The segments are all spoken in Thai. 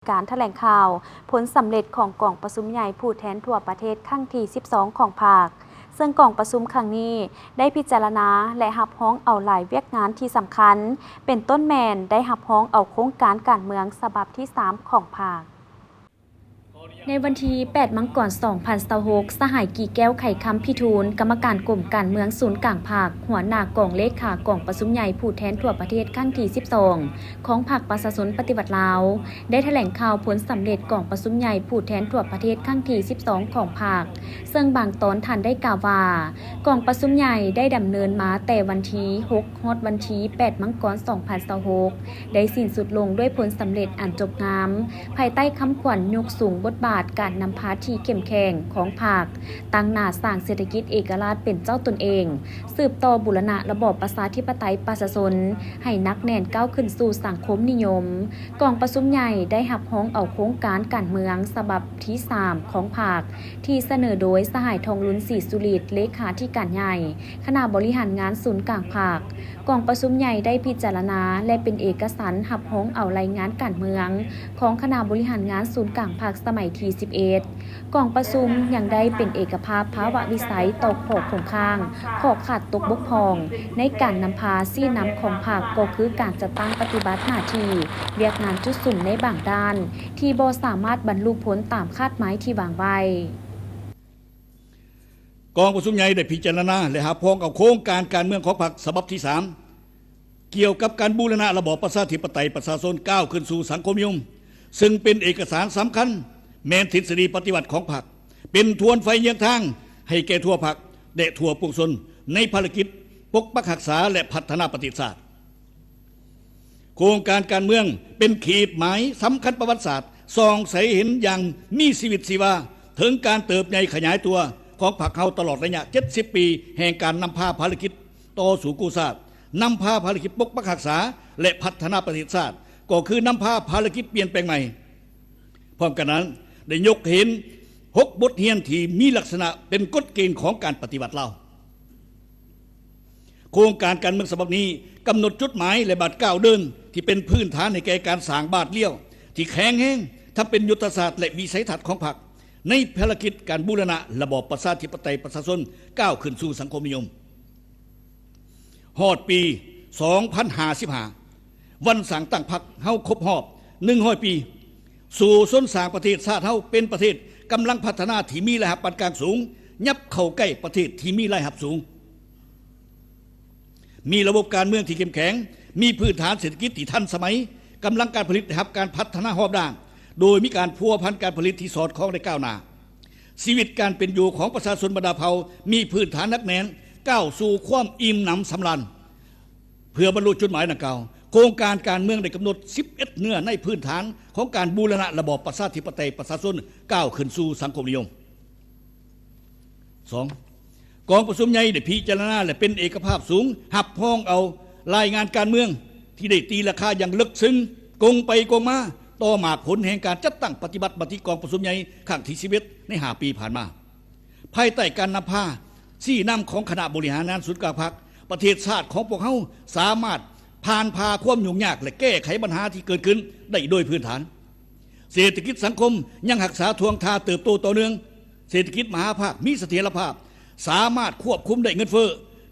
การแถลงข่าวผลสำเร็จของกองประชุมใหญ่ผู้แทนทั่วประเทศครั้งที่ 12 ของภาคซึ่งกองประชุมครั้งนี้ได้พิจารณาและรับร้องเอาหลายเวียกงานที่สำคัญเป็นต้นแมนได้รับร้องเอาโครงการการเมืองฉบับที่ 3 ของภาคในวันที่ 8 มังกร 2026 สหายกี่แก้วไข่คำพิทูลกรรมการกลุ่มการเมืองศูนย์กลางภาคหัวหน้ากองเลขากองประชุมใหญ่ผู้แทนทั่วประเทศครั้งที่ 12 ของพรรคประชาชนปฏิวัติลาวได้แถลงข่าวผลสำเร็จกองประชุมใหญ่ผู้แทนทั่วประเทศครั้งที่ 12 ของภาคซึ่งบางตอนท่านได้กล่าวว่ากองประชุมใหญ่ได้ดำเนินมาแต่วันที่ 6 ฮอดวันที่ 8 มังกร 2026 ได้สิ้นสุดลงด้วยผลสำเร็จอันจบงามภายใต้คำขวัญยกสูงบทบาทการนำพาที่เข้มแข็งของภาคตั้งหน้าสร้างเศรษฐกิจเอกราชเป็นเจ้าตนเองสืบต่อบูรณะระบอบประชาธิปไตยประชาชนให้นักแน่นก้าวขึ้นสู่สังคมนิยมกองประชุมใหญ่ได้รับร้องเอาโครงการการเมืองฉบับที่ 3 ของภาคที่เสนอโดยสหายทองลุ้นศรีสุริตเลขาธิการใหญ่คณะบริหารงานศูนย์กลางภาคกองประชุมใหญ่ได้พิจารณาและเป็นเอกสารรับร้องเอารายงานการเมืองของคณะบริหารงานศูนย์กลางภาคสมัยที่ 11 กองประชุมยังได้เป็นเอกภาพภาวะวิสัยต่อข้อคงค้างข้อขาดตกบกพร่องในการนำพาซี่นำของภาคก็คือการจัดตั้งปฏิบัติหน้าที่เรียกงานจุดสุ่มในบางด้านที่บ่สามารถบรรลุผลตามคาดหมายที่วางไว้กองประชุมใหญ่ได้พิจารณาและรับร้องเอาโครงการการเมืองของพรรคฉบับที่ 3 เกี่ยวกับการบูรณะระบอบประชาธิปไตยประชาชนก้าวขึ้นสู่สังคมนิยมซึ่งเป็นเอกสารสำคัญแม้นทฤษฎีปฏิวัติของพรรคเป็นทวนไฟเยียงทางให้แก่ทั่วพรรคและทั่วปวงชนในภารกิจปกปักรักษาและพัฒนาประเทศชาติโครงการการเมืองเป็นขีดหมายสำคัญประวัติศาสตร์ส่องใสเห็นอย่างมีชีวิตชีวาถึงการเติบใหญ่ขยายตัวของพรรคเขาตลอดระยะ 70 ปีแห่งการนำพาภารกิจต่อสู่กู้ชาตินำพาภารกิจปกปักรักษาและพัฒนาประเทศชาติก็คือนำพาภารกิจเปลี่ยนแปลงใหม่พร้อมกันนั้นได้ยกเห็น6 บทเรียนที่มีลักษณะเป็นกฎเกณฑ์ของการปฏิบัติเราโครงการการเมืองฉบับนี้กำหนดจุดหมายและบาทก้าวเดินที่เป็นพื้นฐานในแก่การสร้างบาทเลี้ยวที่แข็งแรงถ้าเป็นยุทธศาสตร์และวิสัยทัศน์ของพรรคในภารกิจการบูรณะระบอบประชาธิปไตยประชาชนก้าวขึ้นสู่สังคมนิยมฮอดปี 2055 วันสั่งตั้งพรรคเฮาครบรอบ100 ปีสู่ส้นสร้างประเทศชาติเฮาเป็นประเทศกำลังพัฒนาที่มีรายรับปานกลางสูงยับเข้าใกล้ประเทศที่มีรายรับสูงมีระบบการเมืองที่เข้มแข็งมีพื้นฐานเศรษฐกิจที่ทันสมัยกำลังการผลิตนะครับการพัฒนาหอบด้านโดยมีการพัวพันการผลิตที่สอดคล้องในก้าวหน้าชีวิตการเป็นอยู่ของประชาชนบรรดาเผ่ามีพื้นฐานนักแน่นก้าวสู่ความอิ่มหนำสำราญเพื่อบรรลุจุดหมายดังกล่าวโครงการการเมืองได้กำหนด11เนื้อในพื้นฐานของการบูรณะระบอบประชาธิปไตยประชาชนก้าวขึ้นสู่สังคมนิยม 2. กองประชุมใหญ่ได้พิจารณาและเป็นเอกภาพสูงหับพ้องเอารายงานการเมืองที่ได้ตีราคาอย่างลึกซึ้งกงไปกงมาต่อมาผลแห่งการจัดตั้งปฏิบัติบัติกองประชุมใหญ่ครั้งที่11ใน5 ปีผ่านมาภายใต้การนำพาชี้นำของคณะบริหารงานศูนย์กลางพรรคประเทศชาติของพวกเขาสามารถผ่านพาความยุ่งยากและแก้ไขปัญหาที่เกิดขึ้นได้โดยพื้นฐานเศรษฐกิจสังคมยังรักษาทวงท่าเติบโตต่อเนื่องเศรษฐกิจมหาภาคมีเสถียรภาพสามารถควบคุมได้เงินเฟ้อ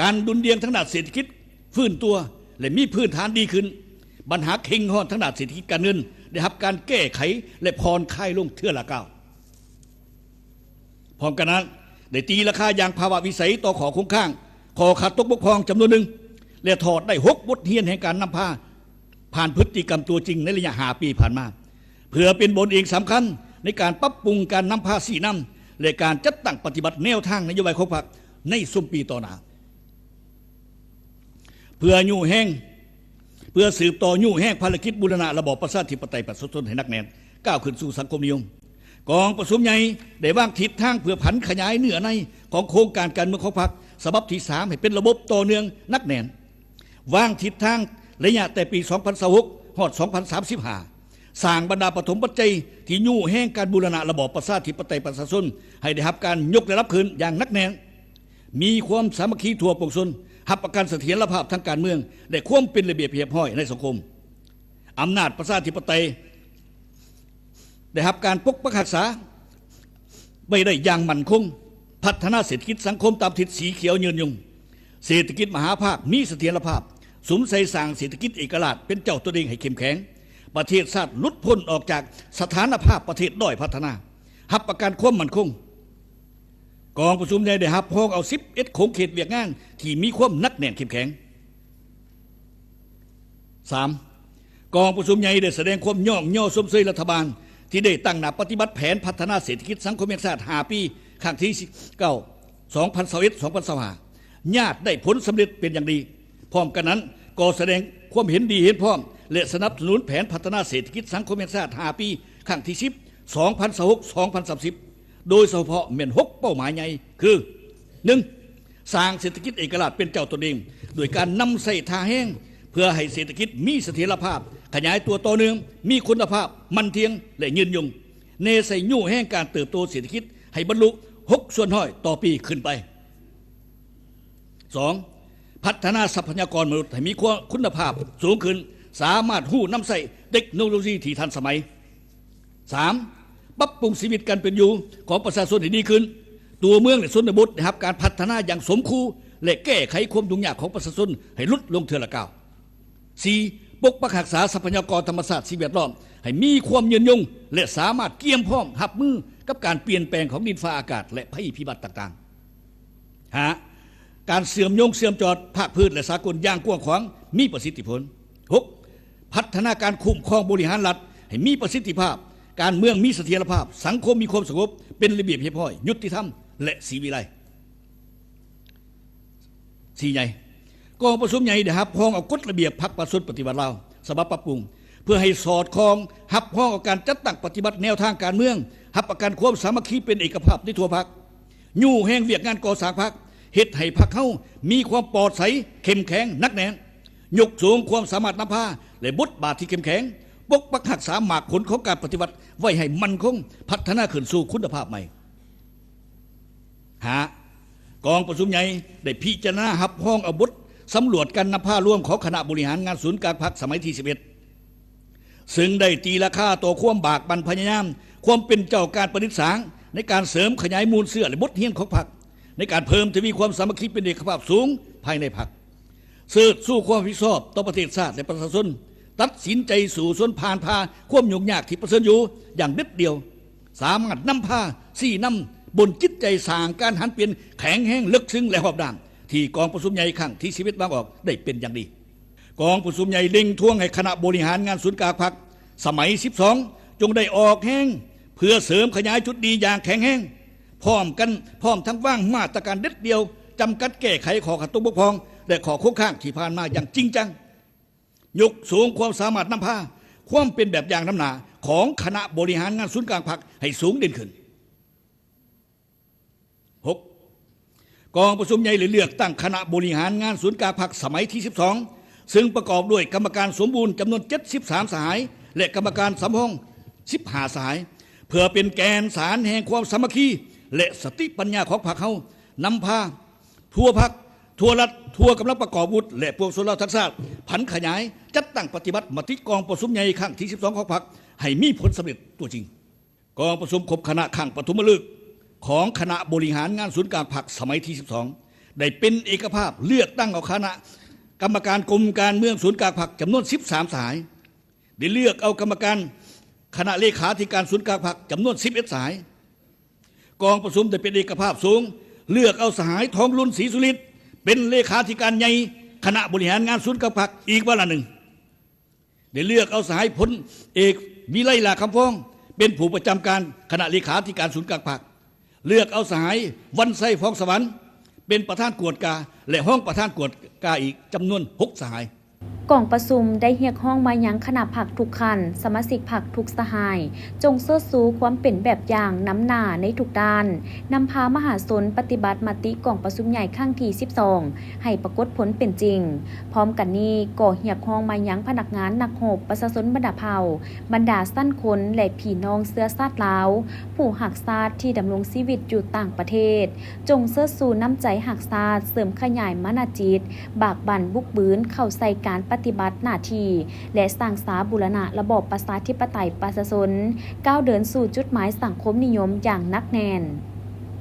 การดุลเดียงทางด้านเศรษฐกิจฟื้นตัวและมีพื้นฐานดีขึ้นปัญหาเข่งห้อนทางด้านเศรษฐกิจการเงินได้รับการแก้ไขและผ่อนคลายลงเทื่อละก้าวพร้อมกันนั้นได้ตีราคาอย่างภาวะวิสัยต่อขอคงข้างขอขาดตกบกพร่องจำนวนหนึ่งและถอดได้6 บทเรียนแห่งการนำพาผ่านพฤติกรรมตัวจริงในระยะ5 ปีผ่านมาเพื่อเป็นบทเรียนสำคัญในการปรับปรุงการนำพาสีนำและการจัดตั้งปฏิบัติแนวทางนโยบายของพรรคในสุ่มปีต่อหน้าเพื่อยู่แห้งเพื่อสืบต่อยู่แห้งภารกิจบูรณะระบอบประชาธิปไตยประชาชนให้นักแน่นก้าวขึ้นสู่สังคมนิยมกองประชุมใหญ่ได้วางทิศทางเพื่อผันขยายเนื้อในของโครงการการเมืองของพรรคฉบับที่ 3ให้เป็นระบบต่อเนื่องนักแน่นวางทิศทางระยะแต่ปี 2026 ฮอด 2035 สร้างบรรดาปฐมปัจจัยที่ยู่แห้งการบูรณะระบอบประชาธิปไตยประชาชนให้ได้รับการยกระดับขึ้นอย่างนักแน่นมีความสามัคคีทั่วปวงชนหับประกันเสถียรภาพทางการเมืองได้ความเป็นระเบียบเรียบร้อยในสังคมอำนาจประชาธิปไตย ได้รับการปกปักรักษาไม่ได้อย่างมั่นคงพัฒนาเศรษฐกิจสังคมตามทิศสีเขียวยืนยงเศรษฐกิจมหาภาคมีเสถียรภาพสมใส่สร้างเศรษฐกิจเอกราชเป็นเจ้าตัวเองให้เข้มแข็งประเทศชาติหลุดพ้นออกจากสถานภาพประเทศด้อยพัฒนาหับประกันความมั่นคงกองประชุมใหญ่ได้หับพ้องเอา11โครงเขตเวียกงานที่มีความนักแน่นเข้มแข็ง 3. กองประชุมใหญ่ได้แสดงความย่อสมเสยรัฐบาลที่ได้ตั้งหน้าปฏิบัติแผนพัฒนาเศรษฐกิจสังคมแห่งชาติ5 ปีครั้งที่9 2021-2025ญาติได้ผลสำเร็จเป็นอย่างดีพร้อมกันนั้นก็แสดงความเห็นดีเห็นพร้อมและสนับสนุนแผนพัฒนาเศรษฐกิจสังคมแห่งชาติ5 ปีครั้งที่10 2026-2030โดยเฉพาะเม่น6เป้าหมายใหญ่คือ 1. สร้างเศรษฐกิจเอกราชเป็นเจ้าตนเองโดยการนำใส่ท่าแห้งเพื่อให้เศรษฐกิจมีเสถียรภาพขยายตัวต่อเนื่องมีคุณภาพมั่นเที่ยงและยืนยงเนใส่ยู่แห่งการเติบโตเศรษฐกิจให้บรรลุ6 ส่วนห้อยต่อปีขึ้นไป 2. พัฒนาทรัพยากรมนุษย์ให้มีคุณภาพสูงขึ้นสามารถหู้นำใส่เทคโนโลยีที่ทันสมัย 3. ปรับปรุงชีวิตการเป็นอยู่ของประชาชนให้ดีขึ้นตัวเมืองและชนบทนะครับการพัฒนาอย่างสมคู่และแก้ไขความยุ่งยากของประชาชนให้ลดลงเทื่อละก้าว 4. ปกปักรักษาทรัพยากรธรรมชาติสิ่งแวดล้อมให้มีความยืนยงและสามารถเกี่ยมพร้อมรับมือกับการเปลี่ยนแปลงของดินฟ้าอากาศและภัยพิบัติต่างๆ การเสื่อมจอดภาคพืชและสากลอย่างกว้างขวางมีประสิทธิผล 6. พัฒนาการคุ้มครองบริหารรัฐให้มีประสิทธิภาพการเมืองมีเสถียรภาพสังคมมีความสงบเป็นระเบียบเรียบร้อยยุติธรรมและศรีวิไล4. ใหญ่กองประชุมใหญ่ได้รับพ้องเอากฎระเบียบพรรคประชาชนปฏิบัติลาวฉบับปรับปรุงเพื่อให้สอดคล้องรับพ้องกับการจัดตั้งปฏิบัติแนวทางการเมืองรับประกันความสามัคคีเป็นเอกภาพในทั่วพรรคยู่แห่งเวียกงานก่อสร้างพรรคเฮ็ดให้พรรคเฮามีความปลอดใสเข้มแข็งนักแน่นยกสูงความสามารถนำพาและบทบาทที่เข้มแข็งปกปักรักษาหมากผลของการปฏิบัติไว้ให้มั่นคงพัฒนาขึ้นสู่คุณภาพใหม่กองประชุมใหญ่ได้พิจารณารับพ้องเอาบทสำรวจการนำผ้าร่วมของคณะบริหารงานศูนย์การพรรคสมัยที่11ซึ่งได้ตีราคาต่อความบากบั่นพยายามความเป็นเจ้าการประดิษฐ์สางในการเสริมขยายมูลเสื้อและบทเรียนของพรรคในการเพิ่มทวีความสามัคคีเป็นเอกภาพสูงภายในพรรคสืบสู้ความรับผิดชอบต่อประเทศชาติและประชาชนตัดสินใจสู่ส่วนผ่านพาความยุ่งยากที่ประเสริฐอยู่อย่างเด็ดเดียวสามารถนำพาสี่นำบนจิตใจสร้างการหันเปลี่ยนแข็งแห้งลึกซึ้งและหอบด้านที่กองประชุมใหญ่ครั้งที่ชีวิตบางออกได้เป็นอย่างดีกองประชุมใหญ่เล็งท่วงให้คณะบริหารงานศูนย์กลางพรรคสมัย12จงได้ออกแห้งเพื่อเสริมขยายจุดดีอย่างแข็งแห้งพร้อมทั้งว่างมาตรการเด็ดเดียวจำกัดแก้ไขข้อขัดตกบกพร่องและข้อโค้งข้างที่ผ่านมาอย่างจริงจังยกสูงความสามารถนำพาความเป็นแบบอย่างน้ำหนาของคณะบริหารงานศูนย์กลางพรรคให้สูงเด่นขึ้น 6. กองประชุมใหญ่เลือกตั้งคณะบริหารงานศูนย์กลางพรรคสมัยที่12ซึ่งประกอบด้วยกรรมการสมบูรณ์จำนวน73สหายและกรรมการสำรอง15สหายเพื่อเป็นแกนสารแห่งความสามัคคีและสติปัญญาของพรรคเฮานำพาทั่วพรรคทั่วรัฐทั่วกำลังประกอบวุฒิและพวกส่วนเราทักษะผันขยายจัดตั้งปฏิบัติมติกองประชุมใหญ่ครั้งที่12ของพรรคให้มีผลสำเร็จตัวจริงกองประชุมครบคณะครั้งปฐมฤกษ์ของคณะบริหารงานศูนย์กลางพรรคสมัยที่12ได้เป็นเอกภาพเลือกตั้งเอาคณะกรรมการกรมการเมืองศูนย์กลางพรรคจำนวน13สหายได้เลือกเอากรรมการคณะเลขาธิการศูนย์กลางพรรคจำนวน11สหายกองประชุมได้เป็นเอกภาพสูงเลือกเอาสหายทองลุนศรีสุริตเป็นเลขาธิการใหญ่คณะบริหารงานศูนย์กลางพรรคอีกวาระหนึ่งได้เลือกเอาสหายพลเอกวิไลลาคำฟ้องเป็นผู้ประจำการคณะเลขาธิการศูนย์กลางพรรคเลือกเอาสหายวันไส้ฟองสวรรค์เป็นประธานกวดกาและห้องประธานกวดกาอีกจำนวน6สหาย กองประชุมได้เรียกร้องมายังคณะพรรคทุกคันสมาชิกพรรคทุกสหายจงเชิดชูความเป็นแบบอย่างน้ำหน้าในทุกด้านนำพามหาชนปฏิบัติมติกองประชุมใหญ่ครั้งที่12ให้ปรากฏผลเป็นจริงพร้อมกันนี้ก็เรียกร้องมายังพนักงานนักรบประชาชนบรรดาเผ่าบรรดาสั้นคนและพี่น้องเชื้อชาติลาวผู้หักชาติที่ดำรงชีวิตอยู่ต่างประเทศจงเชิดชูน้ำใจหักชาติเสริมขยายมนาจิตบากบั่นบุกบืนเข้าใส่การป ฏิบัติหน้าที่และสร้างสาบูรณะระบอบประชาธิปไตยประชาชนก้าวเดินสู่จุดหมายสังคมนิยมอย่างนักแน่น